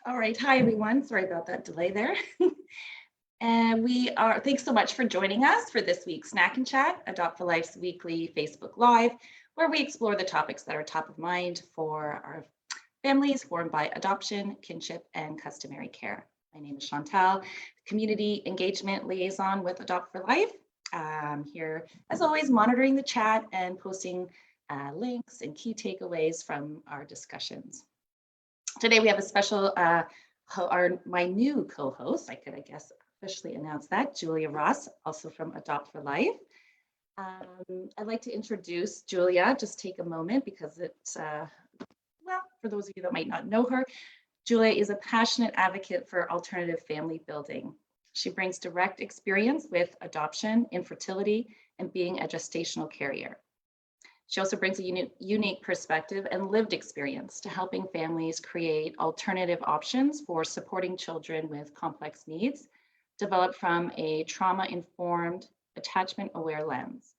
All right. Hi, everyone. Sorry about that delay there. Thanks so much for joining us for this week's Snack and Chat, Adopt for Life's weekly Facebook Live, where we explore the topics that are top of mind for our families formed by adoption, kinship, and customary care. My name is Chantal, Community Engagement Liaison with Adopt for Life. Here, as always, monitoring the chat and posting links and key takeaways from our discussions. Today we have a special, my new co-host, I could, officially announce that, Julia Ross, also from Adopt for Life. I'd like to introduce Julia, just take a moment because it's, for those of you that might not know her, Julia is a passionate advocate for alternative family building. She brings direct experience with adoption, infertility, and being a gestational carrier. She also brings a unique perspective and lived experience to helping families create alternative options for supporting children with complex needs, developed from a trauma-informed, attachment-aware lens.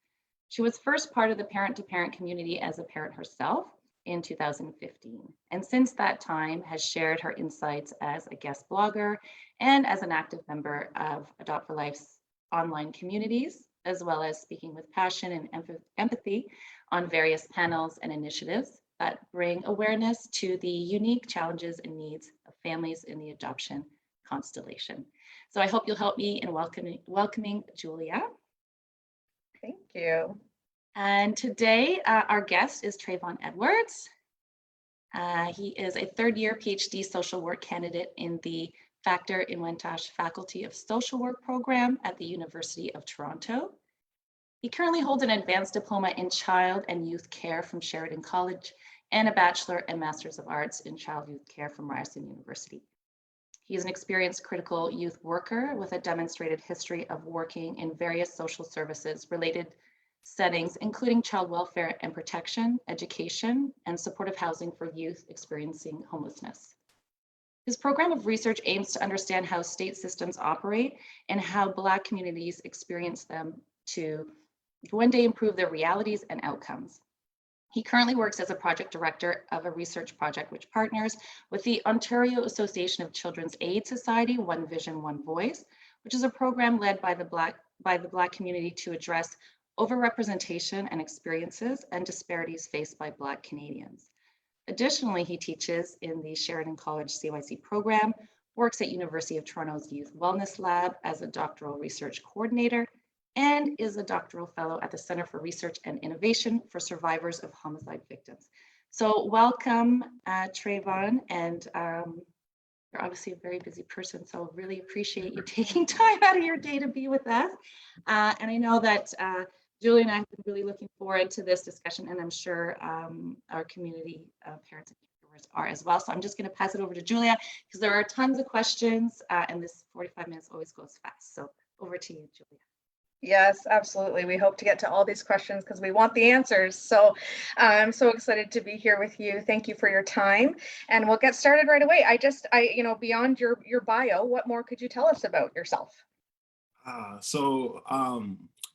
She was first part of the parent-to-parent community as a parent herself in 2015, and since that time has shared her insights as a guest blogger and as an active member of Adopt for Life's online communities, as well as speaking with passion and empathy on various panels and initiatives that bring awareness to the unique challenges and needs of families in the adoption constellation. So I hope you'll help me in welcoming Julia. Thank you. And today our guest is Travonne Edwards. He is a third-year PhD social work candidate in the Factor in Wentash Faculty of Social Work program at the University of Toronto. He currently holds an advanced diploma in child and youth care from Sheridan College and a Bachelor and Master's of Arts in Child Youth Care from Ryerson University. He is an experienced critical youth worker with a demonstrated history of working in various social services related settings, including child welfare and protection, education, and supportive housing for youth experiencing homelessness. His program of research aims to understand how state systems operate and how Black communities experience them to one day improve their realities and outcomes. He currently works as a project director of a research project which partners with the Ontario Association of Children's Aid Society, One Vision, One Voice, which is a program led by the Black community to address overrepresentation and experiences and disparities faced by Black Canadians. Additionally, he teaches in the Sheridan College CYC program, works at University of Toronto's Youth Wellness Lab as a doctoral research coordinator, and is a doctoral fellow at the Center for Research and Innovation for Survivors of Homicide Victims. So welcome, Travonne, and you're obviously a very busy person, so I really appreciate you taking time out of your day to be with us. And I know that Julie and I have been really looking forward to this discussion, and I'm sure our community parents and caregivers are as well. So I'm just going to pass it over to Julia because there are tons of questions, and this 45 minutes always goes fast. So over to you, Julia. Yes, absolutely. We hope to get to all these questions because we want the answers. So I'm so excited to be here with you. Thank you for your time. And we'll get started right away. Beyond your bio, what more could you tell us about yourself?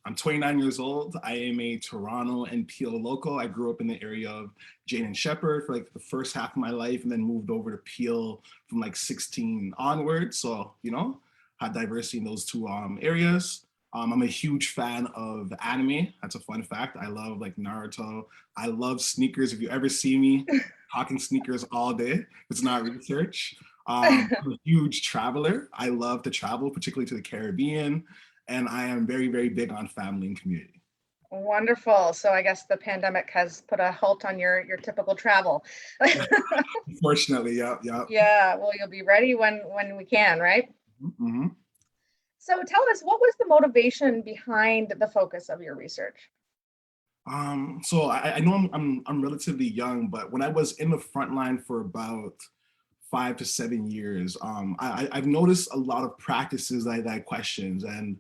I'm 29 years old. I am a Toronto and Peel local. I grew up in the area of Jane and Shepherd for like the first half of my life and then moved over to Peel from like 16 onwards. So, had diversity in those two areas. I'm a huge fan of anime. That's a fun fact. I love like Naruto. I love sneakers. If you ever see me talking sneakers all day, it's not research. I'm a huge traveler. I love to travel, particularly to the Caribbean. And I am very, very big on family and community. Wonderful. So I guess the pandemic has put a halt on your typical travel. Unfortunately, yeah. Yeah, well, you'll be ready when we can, right? Mm-hmm. So tell us, what was the motivation behind the focus of your research? So I know I'm relatively young, but when I was in the front line for about 5 to 7 years, I've noticed a lot of practices that I questions and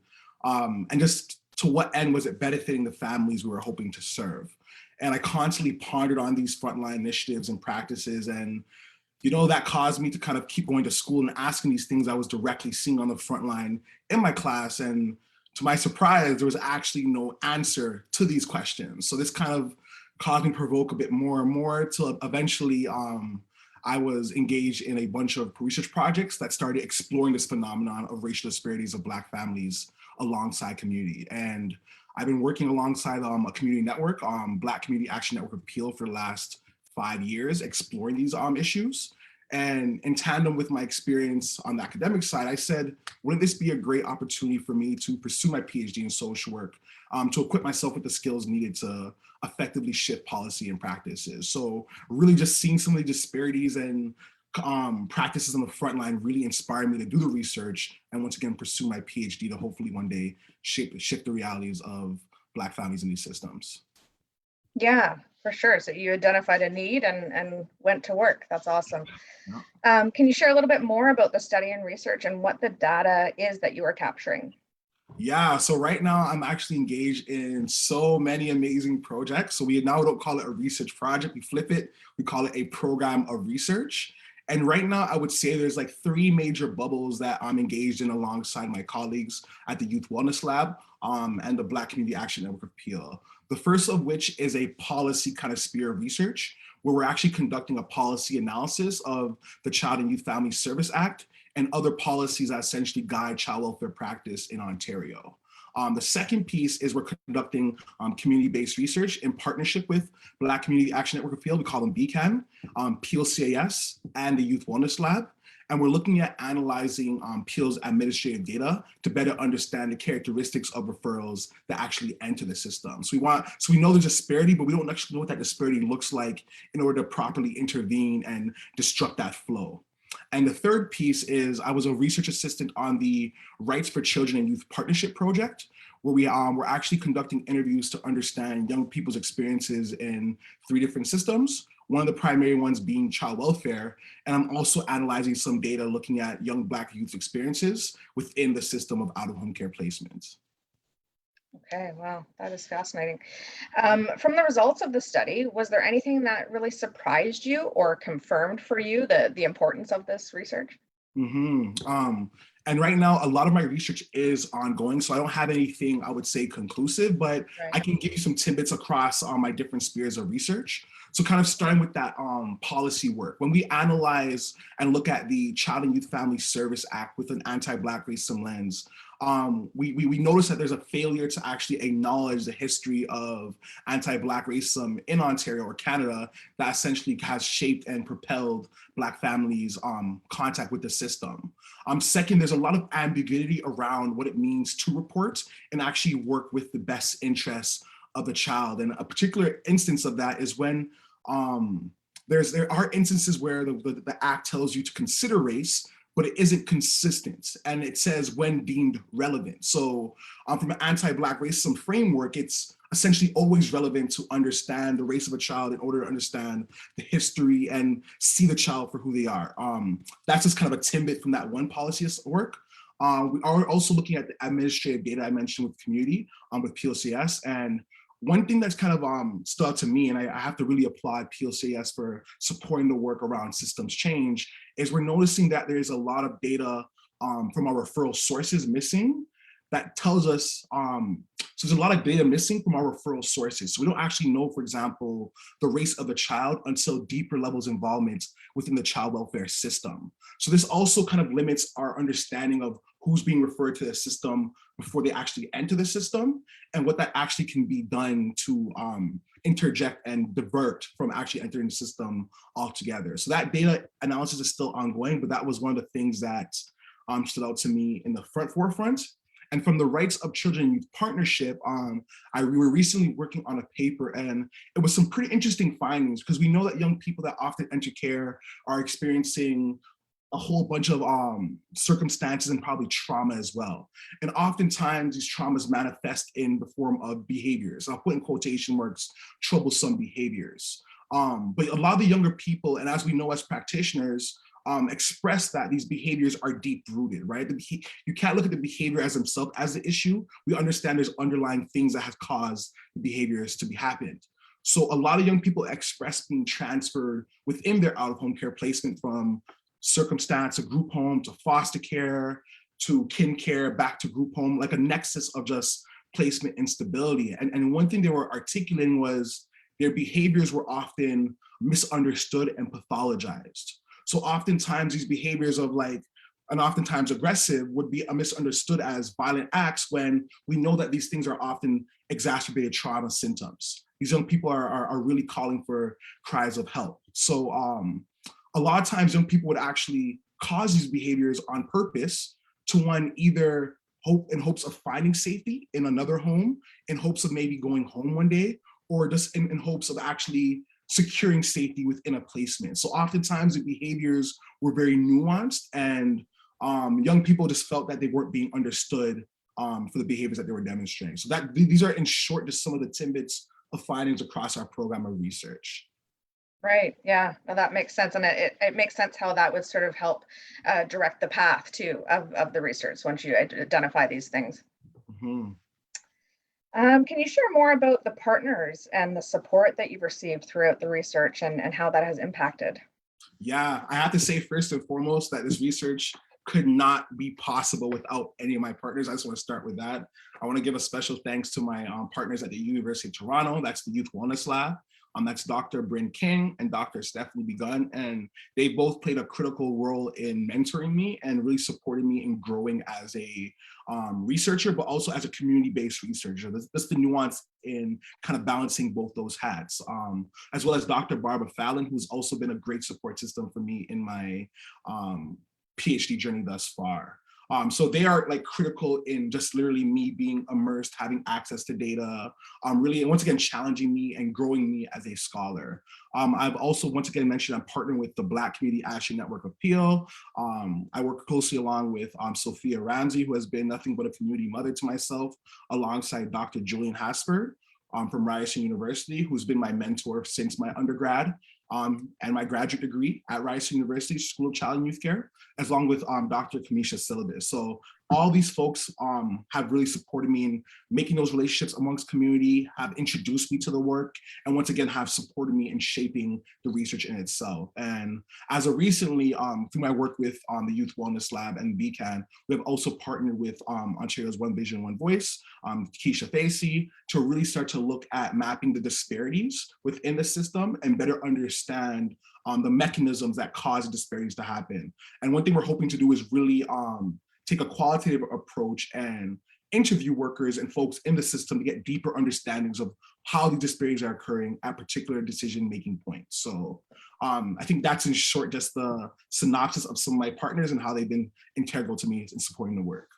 just to what end was it benefiting the families we were hoping to serve? And I constantly pondered on these frontline initiatives and practices, and that caused me to kind of keep going to school and asking these things I was directly seeing on the front line in my class. And to my surprise, there was actually no answer to these questions. So this kind of caused me to provoke a bit more and more till eventually I was engaged in a bunch of research projects that started exploring this phenomenon of racial disparities of Black families alongside community. And I've been working alongside a community network, Black Community Action Network of Peel, for the last 5 years, exploring these issues. And in tandem with my experience on the academic side, I said, wouldn't this be a great opportunity for me to pursue my PhD in social work, to equip myself with the skills needed to effectively shift policy and practices? So really just seeing some of the disparities and practices on the front line really inspired me to do the research and once again pursue my PhD to hopefully one day shift the realities of Black families in these systems. Yeah, for sure. So you identified a need and went to work. That's awesome. Yeah. Can you share a little bit more about the study and research and what the data is that you are capturing? Yeah, so right now I'm actually engaged in so many amazing projects. So we now don't call it a research project, we flip it, we call it a program of research. And right now I would say there's like 3 major bubbles that I'm engaged in alongside my colleagues at the Youth Wellness Lab and the Black Community Action Network of Peel. The first of which is a policy kind of sphere of research, where we're actually conducting a policy analysis of the Child and Youth Family Service Act and other policies that essentially guide child welfare practice in Ontario. The second piece is we're conducting community-based research in partnership with Black Community Action Network of Peel, we call them BCAN, Peel CAS, and the Youth Wellness Lab. And we're looking at analyzing Peel's administrative data to better understand the characteristics of referrals that actually enter the system. So we know there's disparity, but we don't actually know what that disparity looks like in order to properly intervene and disrupt that flow. And the third piece is I was a research assistant on the Rights for Children and Youth Partnership Project, where we're actually conducting interviews to understand young people's experiences in 3 different systems, one of the primary ones being child welfare. And I'm also analyzing some data looking at young Black youth experiences within the system of out-of-home care placements. Okay, wow, that is fascinating. From the results of the study, was there anything that really surprised you or confirmed for you the importance of this research? And right now, a lot of my research is ongoing, so I don't have anything I would say conclusive, but Right. I can give you some tidbits across my different spheres of research. So kind of starting with that policy work, when we analyze and look at the Child and Youth Family Service Act with an anti-Black racism lens, we notice that there's a failure to actually acknowledge the history of anti-Black racism in Ontario or Canada that essentially has shaped and propelled Black families' contact with the system. Second, there's a lot of ambiguity around what it means to report and actually work with the best interests of the child. And a particular instance of that is when there are instances where the act tells you to consider race, but it isn't consistent. And it says when deemed relevant. So from an anti-Black racism framework, it's essentially always relevant to understand the race of a child in order to understand the history and see the child for who they are. That's just kind of a tidbit from that one policy work. We are also looking at the administrative data I mentioned with community, with PLCS. And one thing that's kind of stood out to me, and I have to really applaud PLCS for supporting the work around systems change, is we're noticing that there's a lot of data from our referral sources missing that tells us, so there's a lot of data missing from our referral sources. So we don't actually know, for example, the race of the child until deeper levels of involvement within the child welfare system. So this also kind of limits our understanding of who's being referred to the system before they actually enter the system and what that actually can be done to interject and divert from actually entering the system altogether. So that data analysis is still ongoing, but that was one of the things that stood out to me in the forefront. And from the Rights of Children and Youth Partnership, we were recently working on a paper, and it was some pretty interesting findings, because we know that young people that often enter care are experiencing a whole bunch of circumstances and probably trauma as well. And oftentimes these traumas manifest in the form of behaviors. I'll put in quotation marks, troublesome behaviors. But a lot of the younger people, and as we know as practitioners, express that these behaviors are deep rooted, right? You can't look at the behavior as themselves as the issue. We understand there's underlying things that have caused the behaviors to be happened. So a lot of young people express being transferred within their out-of-home care placement from circumstance to group home to foster care to kin care back to group home, like a nexus of just placement instability. And one thing they were articulating was their behaviors were often misunderstood and pathologized. So oftentimes these behaviors of like, and oftentimes aggressive would be misunderstood as violent acts when we know that these things are often exacerbated trauma symptoms. These young people are really calling for cries of help. So a lot of times young people would actually cause these behaviors on purpose to one, either hope in hopes of finding safety in another home, in hopes of maybe going home one day, or just in hopes of actually securing safety within a placement. So oftentimes the behaviors were very nuanced, and young people just felt that they weren't being understood for the behaviors that they were demonstrating. So that these are in short just some of the tidbits of findings across our program of research. Right. Yeah. Well, that makes sense. And it makes sense how that would sort of help direct the path too of the research once you identify these things. Mhm. Can you share more about the partners and the support that you've received throughout the research and how that has impacted? Yeah, I have to say first and foremost that this research could not be possible without any of my partners. I just want to start with that. I want to give a special thanks to my partners at the University of Toronto. That's the Youth Wellness Lab. That's Dr. Bryn King and Dr. Stephanie Begun. And they both played a critical role in mentoring me and really supporting me in growing as a researcher, but also as a community-based researcher. That's the nuance in kind of balancing both those hats, as well as Dr. Barbara Fallon, who's also been a great support system for me in my PhD journey thus far. So they are like critical in just literally me being immersed, having access to data, really, and once again, challenging me and growing me as a scholar. I've also, once again, mentioned I'm partnering with the Black Community Action Network of Peel. I work closely along with Sophia Ramsey, who has been nothing but a community mother to myself, alongside Dr. Julian Hasper from Ryerson University, who's been my mentor since my undergrad and my graduate degree at Ryerson University School of Child and Youth Care, as along with Dr. Kamisha Syllabus. So all these folks have really supported me in making those relationships amongst community, have introduced me to the work, and once again have supported me in shaping the research in itself. And as of recently, through my work with the Youth Wellness Lab and BCAN, we have also partnered with Ontario's One Vision, One Voice, Keisha Facey, to really start to look at mapping the disparities within the system and better understand the mechanisms that cause disparities to happen. And one thing we're hoping to do is really take a qualitative approach and interview workers and folks in the system to get deeper understandings of how the disparities are occurring at particular decision-making points. So I think that's in short just the synopsis of some of my partners and how they've been integral to me in supporting the work.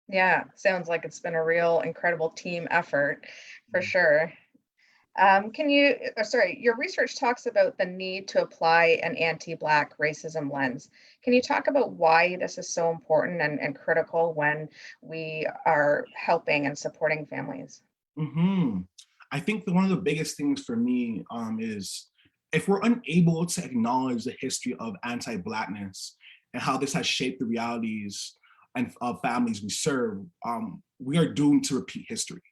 Yeah, sounds like it's been a real incredible team effort for sure. Your research talks about the need to apply an anti-Black racism lens. Can you talk about why this is so important and critical when we are helping and supporting families? Mm-hmm. I think that one of the biggest things for me is if we're unable to acknowledge the history of anti-Blackness and how this has shaped the realities and of families we serve, we are doomed to repeat history.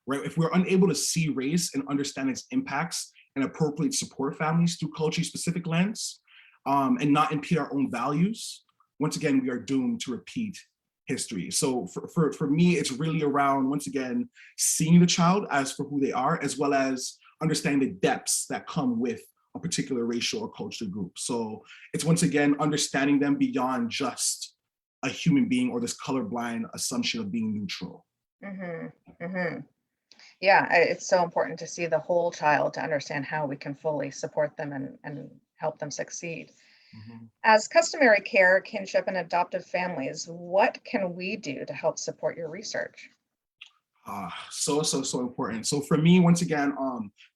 Right? If we're unable to see race and understand its impacts and appropriately support families through culturally specific lens and not impede our own values, once again, we are doomed to repeat history. So for me, it's really around, once again, seeing the child as for who they are, as well as understanding the depths that come with a particular racial or cultural group. So it's once again, understanding them beyond just a human being or this colorblind assumption of being neutral. Mm-hmm. Mm-hmm. Yeah, it's so important to see the whole child to understand how we can fully support them and help them succeed. Mm-hmm. As customary care, kinship, and adoptive families, what can we do to help support your research? So important. So for me, once again,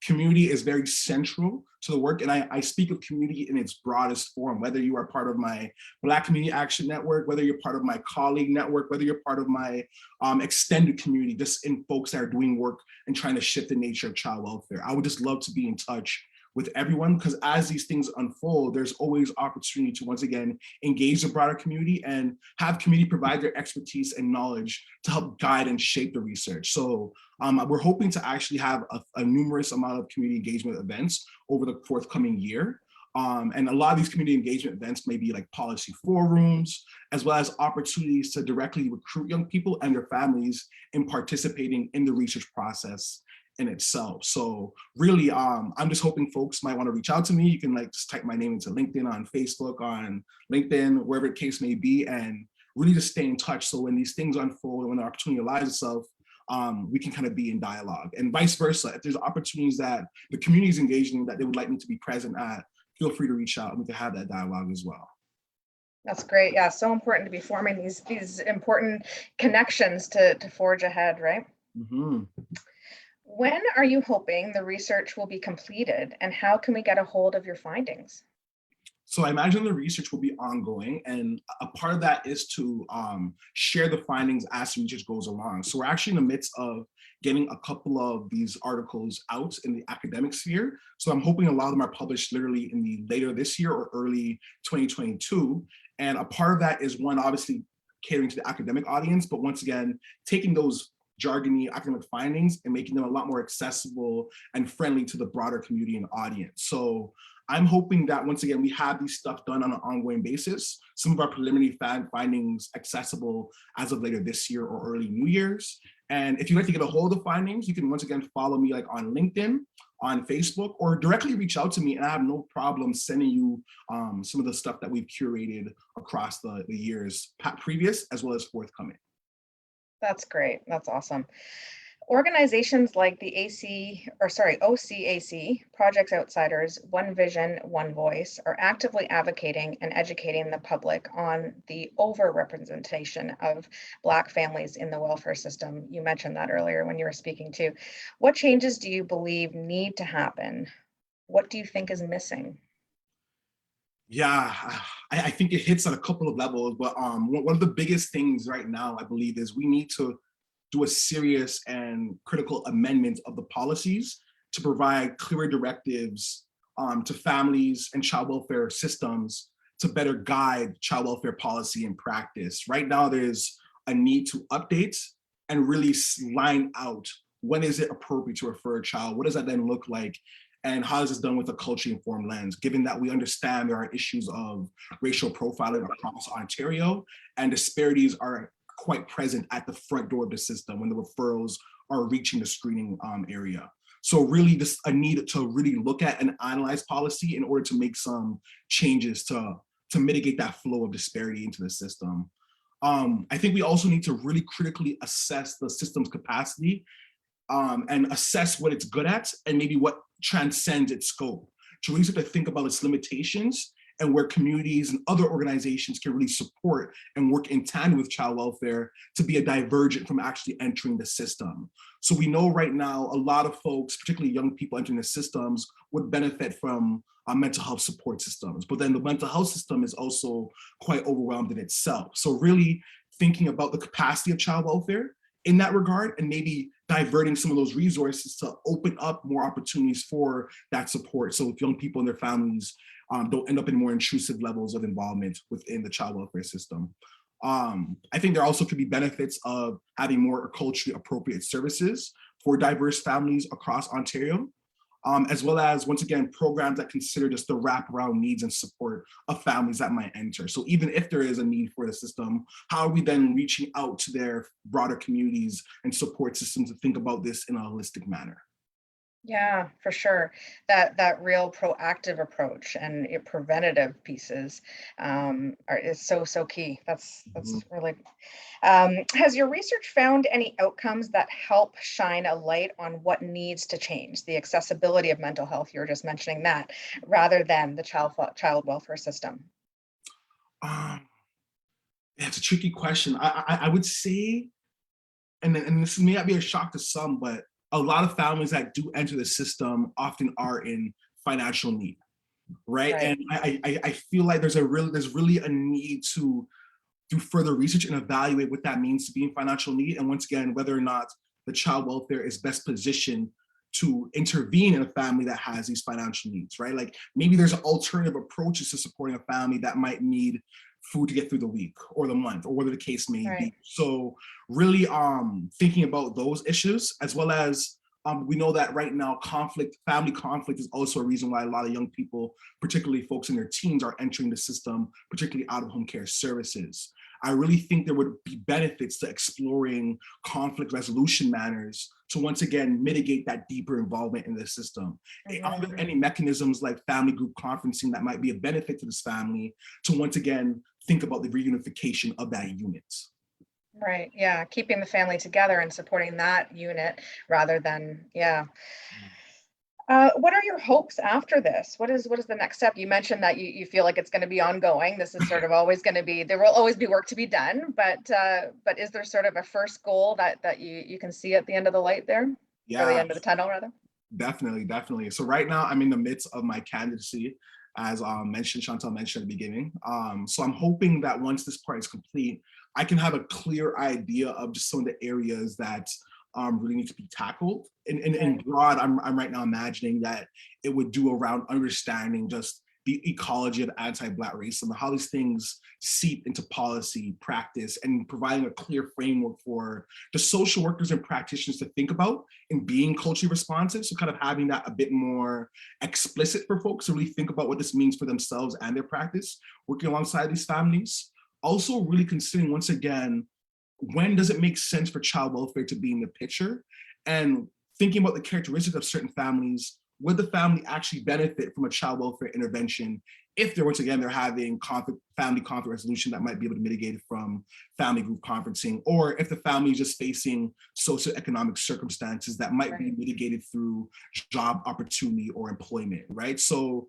community is very central to the work. And I speak of community in its broadest form, whether you are part of my Black Community Action Network, whether you're part of my colleague network, whether you're part of my extended community, just in folks that are doing work and trying to shift the nature of child welfare. I would just love to be in touch with everyone, because as these things unfold, there's always opportunity to once again engage the broader community and have community provide their expertise and knowledge to help guide and shape the research. So we're hoping to actually have a numerous amount of community engagement events over the forthcoming year. And a lot of these community engagement events may be like policy forums, as well as opportunities to directly recruit young people and their families in participating in the research process in itself. So really, I'm just hoping folks might want to reach out to me. You can like just type my name into LinkedIn, on Facebook, on LinkedIn, wherever the case may be, and really just stay in touch. So when these things unfold and when the opportunity allows itself, we can kind of be in dialogue, and vice versa. If there's opportunities that the community is engaged in that they would like me to be present at, feel free to reach out and we can have that dialogue as well. That's great. Yeah, so important to be forming these important connections to forge ahead, right? Mm-hmm. When are you hoping the research will be completed, and how can we get a hold of your findings? So I imagine the research will be ongoing, and a part of that is to share the findings as the research goes along. So we're actually in the midst of getting a couple of these articles out in the academic sphere. So I'm hoping a lot of them are published literally in the later this year or early 2022. And a part of that is, one, obviously catering to the academic audience, but once again, taking those jargony academic findings and making them a lot more accessible and friendly to the broader community and audience. So I'm hoping that once again, we have these stuff done on an ongoing basis, some of our preliminary findings accessible as of later this year or early New Year's. And if you'd like to get a hold of the findings, you can once again follow me like on LinkedIn, on Facebook, or directly reach out to me, and I have no problem sending you some of the stuff that we've curated across the years previous as well as forthcoming. That's great. That's awesome. Organizations like the OCAC, Projects Outsiders, One Vision, One Voice are actively advocating and educating the public on the overrepresentation of Black families in the welfare system. You mentioned that earlier when you were speaking too. What changes do you believe need to happen? What do you think is missing? Yeah, I think it hits on a couple of levels, but one of the biggest things right now, I believe, is we need to do a serious and critical amendment of the policies to provide clearer directives to families and child welfare systems to better guide child welfare policy and practice. Right now, there's a need to update and really line out when is it appropriate to refer a child, what does that then look like, and how is this done with a culturally informed lens, given that we understand there are issues of racial profiling across Ontario, and disparities are quite present at the front door of the system when the referrals are reaching the screening area. So really just a need to really look at and analyze policy in order to make some changes to mitigate that flow of disparity into the system. I think we also need to really critically assess the system's capacity and assess what it's good at and maybe what transcends its scope. To really start to think about its limitations and where communities and other organizations can really support and work in tandem with child welfare to be a divergent from actually entering the system. So we know right now a lot of folks, particularly young people entering the systems, would benefit from mental health support systems, but then the mental health system is also quite overwhelmed in itself. So really thinking about the capacity of child welfare in that regard, and maybe diverting some of those resources to open up more opportunities for that support. So if young people and their families don't end up in more intrusive levels of involvement within the child welfare system. I think there also could be benefits of having more culturally appropriate services for diverse families across Ontario, as well as, once again, programs that consider just the wraparound needs and support of families that might enter. So even if there is a need for the system, how are we then reaching out to their broader communities and support systems to think about this in a holistic manner? Yeah, for sure. That real proactive approach and preventative pieces is so key. That's really. Has your research found any outcomes that help shine a light on what needs to change? The accessibility of mental health, you were just mentioning that, rather than the child welfare system. Yeah, it's a tricky question. I would say, and this may not be a shock to some, but a lot of families that do enter the system often are in financial need, right? And I feel like there's really a need to do further research and evaluate what that means to be in financial need, and once again, whether or not the child welfare is best positioned to intervene in a family that has these financial needs, right? Like maybe there's alternative approaches to supporting a family that might need food to get through the week or the month or whatever the case may be. So really thinking about those issues, as well as we know that right now family conflict is also a reason why a lot of young people, particularly folks in their teens, are entering the system, particularly out of home care services. I really think there would be benefits to exploring conflict resolution manners to once again mitigate that deeper involvement in the system. Are there any mechanisms like family group conferencing that might be a benefit to this family to once again think about the reunification of that unit? Right. Yeah. Keeping the family together and supporting that unit rather than, yeah. What are your hopes after this? What is the next step? You mentioned that you feel like it's going to be ongoing. This is sort of always going to be, there will always be work to be done, but is there sort of a first goal that you can see at the end of the light there? Or the end of the tunnel rather? Definitely. So right now I'm in the midst of my candidacy, as Chantal mentioned at the beginning. So I'm hoping that once this part is complete, I can have a clear idea of just some of the areas that really need to be tackled. In broad, I'm right now imagining that it would do around understanding just the ecology of anti-Black racism, how these things seep into policy, practice, and providing a clear framework for the social workers and practitioners to think about in being culturally responsive. So kind of having that a bit more explicit for folks to really think about what this means for themselves and their practice, working alongside these families. Also really considering, once again, when does it make sense for child welfare to be in the picture? And thinking about the characteristics of certain families, would the family actually benefit from a child welfare intervention if they're, once again, they're having family conflict resolution that might be able to mitigate it from family group conferencing, or if the family is just facing socioeconomic circumstances that might be mitigated through job opportunity or employment, right? So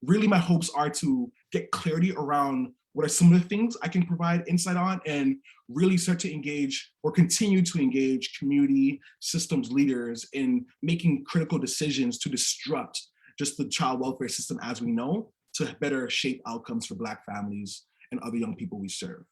really my hopes are to get clarity around what are some of the things I can provide insight on, and really start to engage or continue to engage community systems leaders in making critical decisions to disrupt just the child welfare system as we know, to better shape outcomes for Black families and other young people we serve.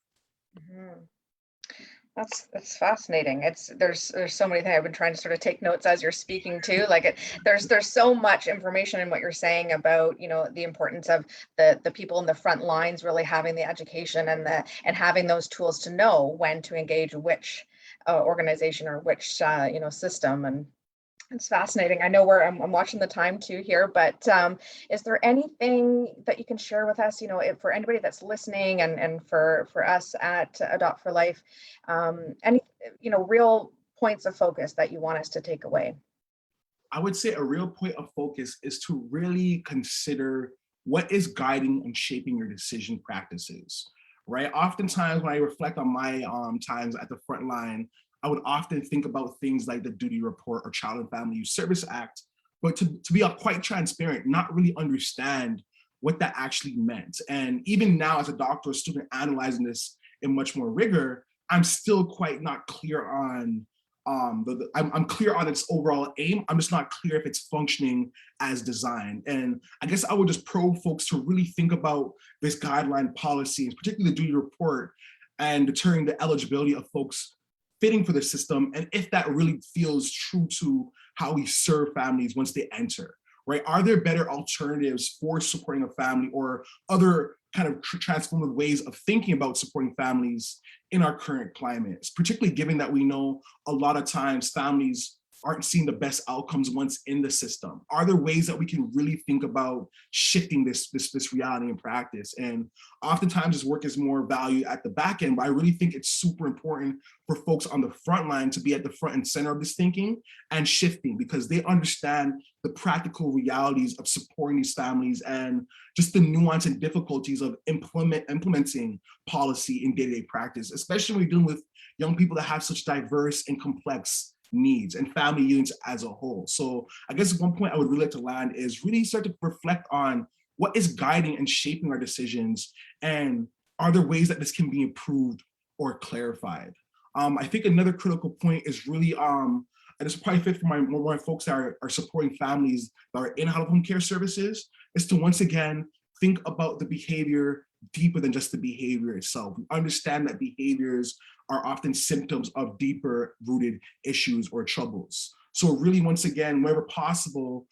That's fascinating. There's so many things. I've been trying to sort of take notes as you're speaking too. Like there's so much information in what you're saying about, you know, the importance of the people in the front lines really having the education and having those tools to know when to engage which organization or which system. And it's fascinating. I know I'm watching the time too here, but is there anything that you can share with us, for anybody that's listening and for us at Adopt for Life, any, real points of focus that you want us to take away? I would say a real point of focus is to really consider what is guiding and shaping your decision practices, right? Oftentimes when I reflect on my times at the front line, I would often think about things like the Duty Report or Child and Family Youth Service Act, but to be quite transparent, not really understand what that actually meant. And even now as a doctoral student analyzing this in much more rigor, I'm still quite not clear on, I'm clear on its overall aim. I'm just not clear if it's functioning as designed. And I guess I would just probe folks to really think about this guideline policy, particularly the Duty Report, and determining the eligibility of folks fitting for the system, and if that really feels true to how we serve families once they enter, right? Are there better alternatives for supporting a family or other kind of transformative ways of thinking about supporting families in our current climate, particularly given that we know a lot of times families aren't seeing the best outcomes once in the system? Are there ways that we can really think about shifting this reality in practice? And oftentimes this work is more value at the back end, but I really think it's super important for folks on the front line to be at the front and center of this thinking and shifting, because they understand the practical realities of supporting these families and just the nuance and difficulties of implementing policy in day-to-day practice, especially when you're dealing with young people that have such diverse and complex needs and family units as a whole. So I guess one point I would really like to land is really start to reflect on what is guiding and shaping our decisions, and are there ways that this can be improved or clarified? I think another critical point is really, and this will probably fit for more folks that are supporting families that are in out-of-home care services, is to once again think about the behavior deeper than just the behavior itself. We understand that behaviors are often symptoms of deeper rooted issues or troubles. So really, once again, wherever possible,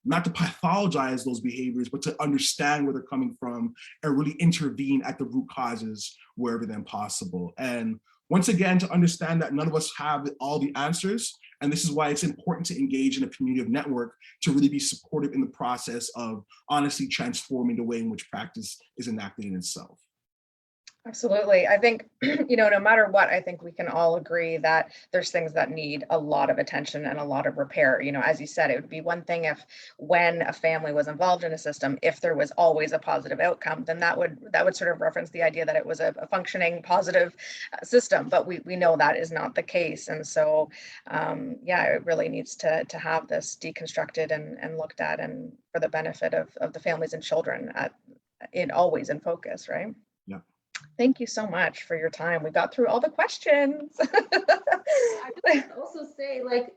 not to pathologize those behaviors, but to understand where they're coming from and really intervene at the root causes wherever then possible. And once again, to understand that none of us have all the answers. And this is why it's important to engage in a community of network to really be supportive in the process of honestly transforming the way in which practice is enacted in itself. Absolutely. I think, no matter what, I think we can all agree that there's things that need a lot of attention and a lot of repair. As you said, it would be one thing if when a family was involved in a system, if there was always a positive outcome, then that would sort of reference the idea that it was a functioning positive system. But we know that is not the case. And so, yeah, it really needs to have this deconstructed and looked at, and for the benefit of the families and children always in focus, right? Yeah. Thank you so much for your time. We got through all the questions. I would also say, like,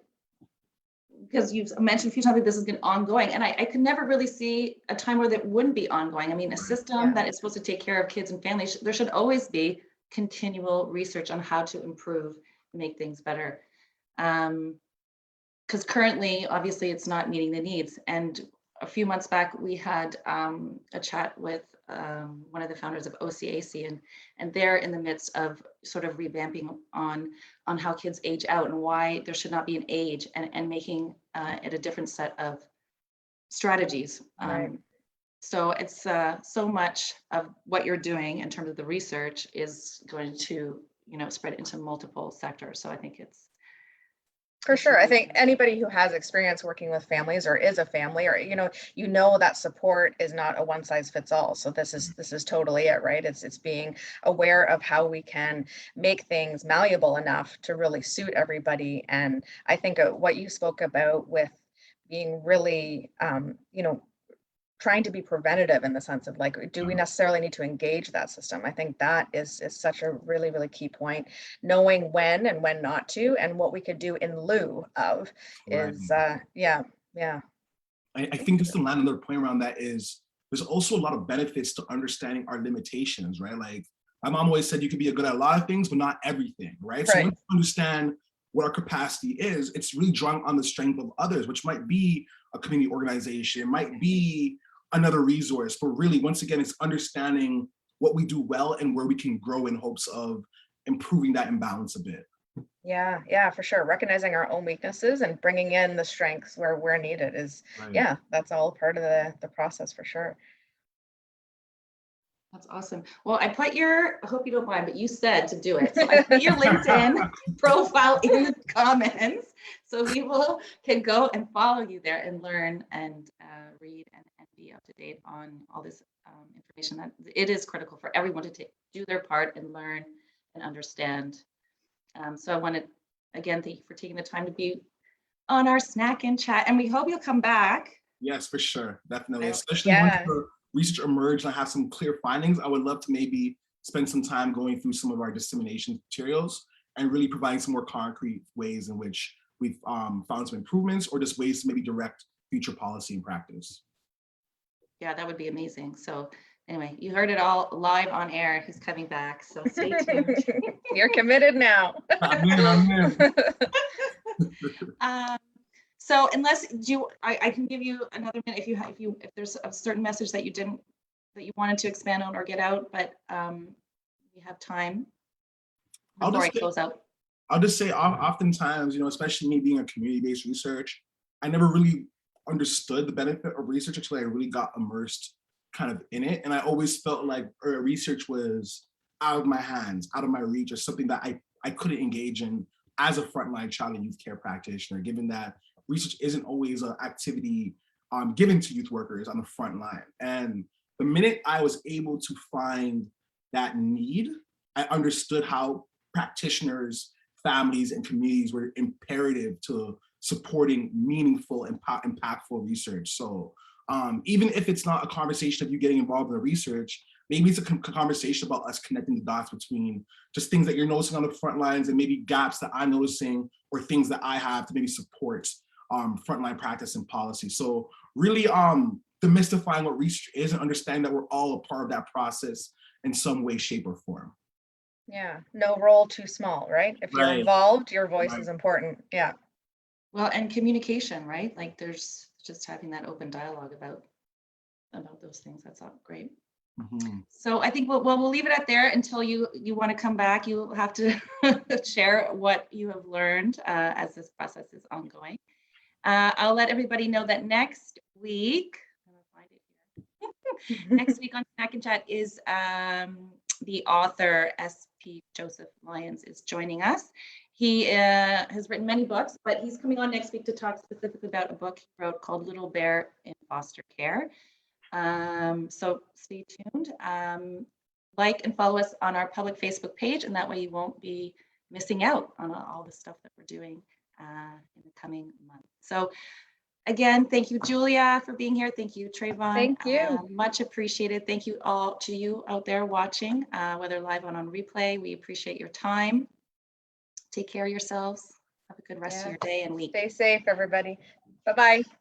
because you've mentioned a few times that this has been ongoing, and I could never really see a time where that wouldn't be ongoing. I mean, a system that is supposed to take care of kids and families, there should always be continual research on how to improve, make things better. Because currently, obviously, it's not meeting the needs. And a few months back, we had a chat with one of the founders of OCAC, and they're in the midst of sort of revamping on how kids age out and why there should not be an age, and making it a different set of strategies. Right. So it's so much of what you're doing in terms of the research is going to, spread into multiple sectors. So I think it's For sure. I think anybody who has experience working with families or is a family, or that support is not a one size fits all. So this is totally it, right? It's being aware of how we can make things malleable enough to really suit everybody. And I think what you spoke about with being really trying to be preventative in the sense of, like, do we necessarily need to engage that system? I think that is such a really, really key point. Knowing when and when not to, and what we could do in lieu of is, yeah. I think just to land another point around that is there's also a lot of benefits to understanding our limitations, right? Like my mom always said, you can be good at a lot of things, but not everything, right? So once you understand what our capacity is, it's really drawing on the strength of others, which might be a community organization, it might be another resource, but really, once again, it's understanding what we do well and where we can grow in hopes of improving that imbalance a bit. Yeah, for sure. Recognizing our own weaknesses and bringing in the strengths where needed is, that's all part of the process for sure. That's awesome. Well, I hope you don't mind, but you said to do it. So I put your LinkedIn profile in the comments, so people can go and follow you there and learn and read and be up to date on all this information. That it is critical for everyone to do their part and learn and understand. So I want to, again, thank you for taking the time to be on our snack and chat, and we hope you'll come back. Yes, for sure. Definitely. Especially once the research emerged and I have some clear findings, I would love to maybe spend some time going through some of our dissemination materials and really providing some more concrete ways in which we've found some improvements, or just ways to maybe direct future policy and practice. Yeah, that would be amazing. So anyway, you heard it all live on air. He's coming back, so stay tuned. You're committed now. I'm in. So unless I can give you another minute if there's a certain message that you wanted to expand on or get out, but we have time before I close out. I'll just say, oftentimes, especially me being a community-based research, I never really understood the benefit of research until I really got immersed kind of in it. And I always felt like research was out of my hands, out of my reach, or something that I couldn't engage in as a frontline child and youth care practitioner, given that research isn't always an activity given to youth workers on the front line. And the minute I was able to find that need, I understood how practitioners, families, and communities were imperative to supporting meaningful and impactful research. So even if it's not a conversation of you getting involved in the research, maybe it's a conversation about us connecting the dots between just things that you're noticing on the front lines and maybe gaps that I'm noticing, or things that I have to maybe support frontline practice and policy. So really demystifying what research is and understanding that we're all a part of that process in some way, shape, or form. Yeah, no role too small, right? If you're involved, your voice is important. Yeah. Well, and communication, right? Like there's just having that open dialogue about those things. That's all great. Mm-hmm. So I think we'll leave it at there until you want to come back. You'll have to share what you have learned as this process is ongoing. I'll let everybody know that next week, I'm gonna find it here. Next week on Snack and Chat is the author, S.P. Joseph Lyons, is joining us. He has written many books, but he's coming on next week to talk specifically about a book he wrote called Little Bear in Foster Care. So stay tuned. Like and follow us on our public Facebook page, and that way you won't be missing out on all the stuff that we're doing in the coming month. So again, thank you, Julia, for being here. Thank you, Travonne. Thank you. Much appreciated. Thank you all to you out there watching, whether live or on replay. We appreciate your time. Take care of yourselves. Have a good rest of your day and week. Stay safe, everybody. Bye-bye.